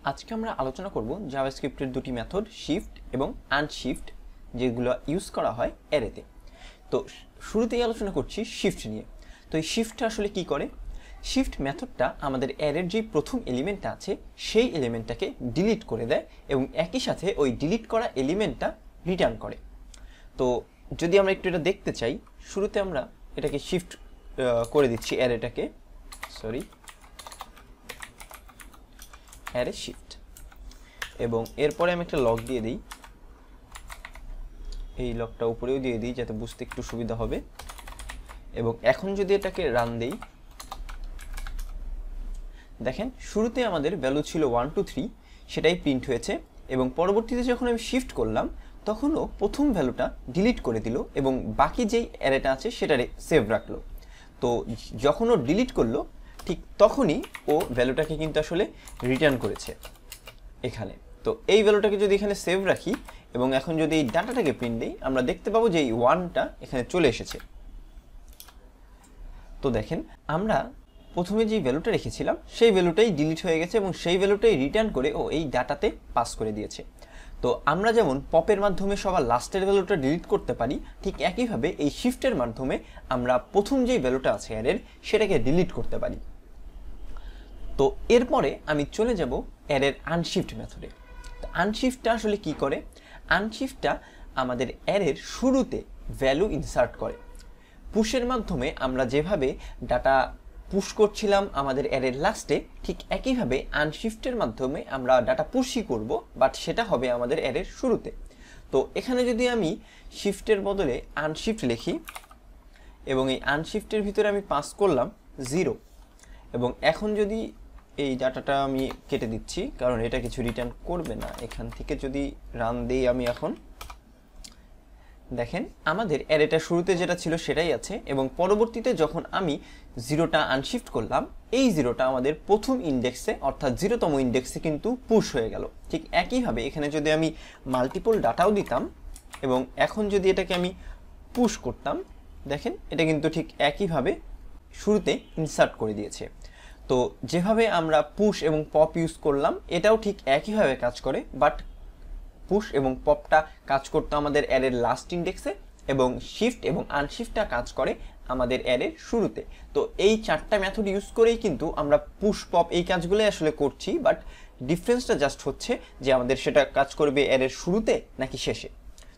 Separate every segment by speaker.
Speaker 1: আজকে আমরা আলোচনা করব জাভাস্ক্রিপ্টের দুটি মেথড শিফট এবং আনশিফট যেগুলো ইউজ করা হয় অ্যারেতে। তো শুরুতেই আলোচনা করছি শিফট নিয়ে। তো এই শিফটটা আসলে কি করে? শিফট মেথডটা আমাদের অ্যারের যে প্রথম এলিমেন্টটা আছে সেই এলিমেন্টটাকে ডিলিট করে দেয় এবং একই সাথে ওই ডিলিট করা এলিমেন্টটা রিটার্ন করে। তো যদি আমরা একটু এটা দেখতে চাই, শুরুতে আমরা এটাকে শিফট করে দিচ্ছি অ্যারেটাকে, অ্যারে শিফট, এবং এরপরে আমি একটা লগ দিয়ে দিই। এই লগটা উপরেও দিয়ে দিই যাতে বুঝতে একটু সুবিধা হবে। এবং এখন যদি এটাকে রান দেই, দেখেন শুরুতে আমাদের ভ্যালু ছিল 1 2 3, সেটাই প্রিন্ট হয়েছে এবং পরবর্তীতে যখন আমি শিফট করলাম তখনও প্রথম ভ্যালুটা ডিলিট করে দিল এবং বাকি যেই অ্যারেটা আছে সেটা সেভ রাখলো। তো যখন ও ডিলিট করলো ঠিক তখনই ও ভ্যালুটাকে কিন্তু আসলে রিটার্ন করেছে এখানে। তো এই ভ্যালুটাকে যদি এখানে সেভ রাখি এবং এখন যদি এই ডাটাটাকে প্রিন্ট দিই, আমরা দেখতে পাবো যে এই 1টা এখানে চলে এসেছে। তো দেখেন আমরা প্রথমে যে ভ্যালুটা রেখেছিলাম সেই ভ্যালুটাই ডিলিট হয়ে গেছে এবং সেই ভ্যালুটাই রিটার্ন করে ও এই ডাটাতে পাস করে দিয়েছে। তো আমরা যেমন পপের মাধ্যমে সবার লাস্টের ভ্যালুটা ডিলিট করতে পারি, ঠিক একইভাবে এই শিফটের মাধ্যমে আমরা প্রথম যেই ভ্যালুটা আছে অ্যারের সেটাকে ডিলিট করতে পারি। তো এরপরে আমি চলে যাব অ্যারের আনশিফট মেথডে। তো আনশিফটটা আসলে কি করে? আনশিফটটা আমাদের অ্যারের শুরুতে ভ্যালু ইনসার্ট করে। পুশের মাধ্যমে আমরা যেভাবে ডাটা পুশ করছিলাম আমাদের অ্যারের লাস্টে, ঠিক একইভাবে আনশিফটের মাধ্যমে আমরা ডাটা পুশই করব, বাট সেটা হবে আমাদের অ্যারের শুরুতে। তো এখানে যদি আমি শিফটের বদলে আনশিফট লিখি এবং এই আনশিফটের ভিতরে আমি পাস করলাম 0, এবং এখন যদি এই ডাটাটা আমি কেটে দিচ্ছি কারণ এটা কিছু রিটার্ন করবে না, এখান থেকে যদি রান দেই আমি, এখন দেখেন আমাদের অ্যারেটা শুরুতে যেটা ছিল সেটাই আছে এবং পরবর্তীতে যখন আমি 0টা আনশিফট করলাম এই 0টা আমাদের প্রথম ইন্ডেক্সে অর্থাৎ 0তম ইন্ডেক্সে কিন্তু পুশ হয়ে গেল। ঠিক একইভাবে এখানে যদি আমি মাল্টিপল ডাটাও দিতাম এবং এখন যদি এটাকে আমি পুশ করতাম, দেখেন এটা কিন্তু ঠিক একইভাবে শুরুতে ইনসার্ট করে দিয়েছে। তো যেভাবে আমরা পুশ এবং পপ ইউজ করলাম এটাও ঠিক একইভাবে কাজ করে, বাট পুশ এবং পপটা কাজ করতো আমাদের অ্যারের লাস্ট ইন্ডেক্সে এবং শিফট এবং আনশিফটটা কাজ করে আমাদের অ্যারের শুরুতে। তো এই 4টা মেথড ইউজ করেই কিন্তু আমরা পুশ পপ এই কাজগুলোই আসলে করছি, বাট ডিফারেন্সটা জাস্ট হচ্ছে যে আমাদের সেটা কাজ করবে অ্যারের শুরুতে নাকি শেষে।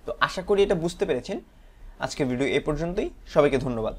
Speaker 1: তো আশা করি এটা বুঝতে পেরেছেন। আজকের ভিডিও এ পর্যন্তই, সবাইকে ধন্যবাদ।